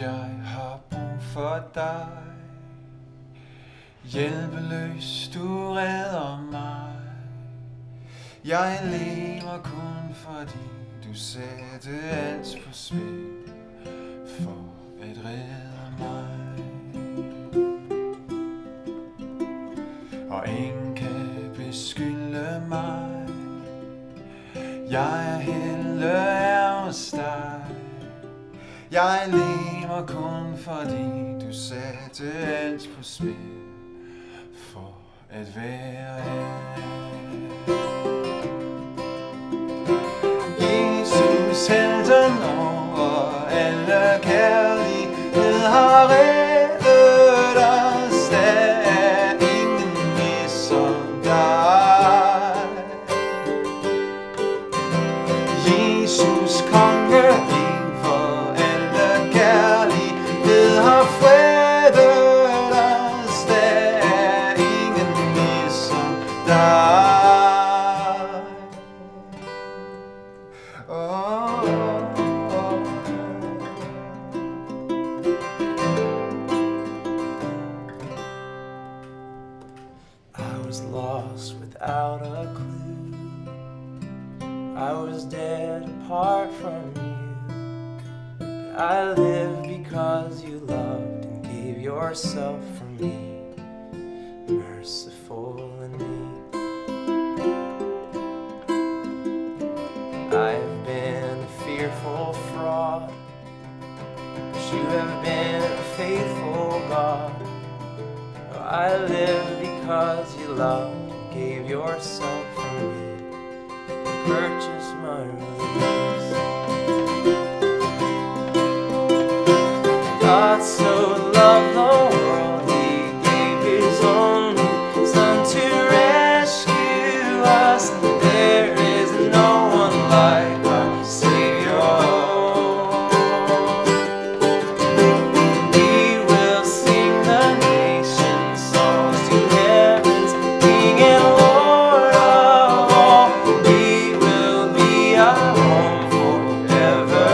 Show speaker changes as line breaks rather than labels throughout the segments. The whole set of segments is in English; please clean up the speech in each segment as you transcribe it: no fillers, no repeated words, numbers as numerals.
jeg har brug for dig. Hjælpeløs, du redder mig. Jeg lever kun fordi du satte alt på spil for at redde mig. Og ingen kan beskylde mig. Jeg er heller er hos dig. Jeg lever kun fordi du satte alt på spil for at være her. Jesus, helten over alle kærlighed har reddet os. Der er ingen ligesom dig. Jesus, konge, din for alle kærlighed har fredet os. Der er ingen ligesom dig. I was lost without a clue. I was dead apart from you. But I live because you loved and gave yourself for me, merciful and meek. I've been a fearful fraud, but you have been a faithful God. I live because you loved and gave yourself for me, and purchased my release. God so loved the world, he gave his only Son to rescue us. There is no one like our Savior. We will sing the nation's songs to heaven's King and Lord of all. We will be our home forever.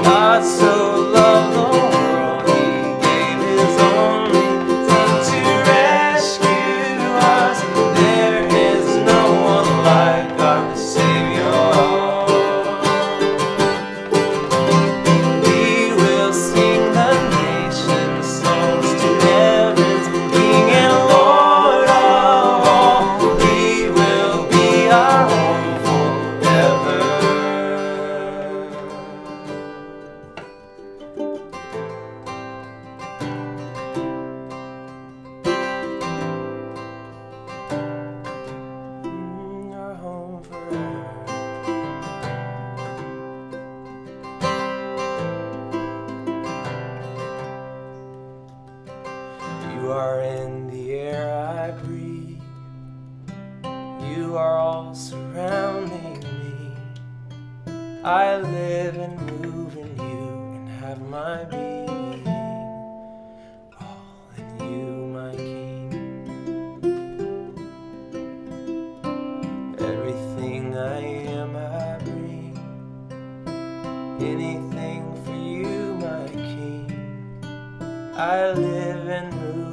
God so loved the world, he gave his only Son to rescue us. There is no one like our Savior. We will sing the nation's songs to heaven's King and Lord of all. We will be our home forever. Our home forever. You are in the air I breathe. You are all surrounding me. I live and move in you and have my being. All in you, my King. Everything I am, I bring. Anything for you, my King. I live and move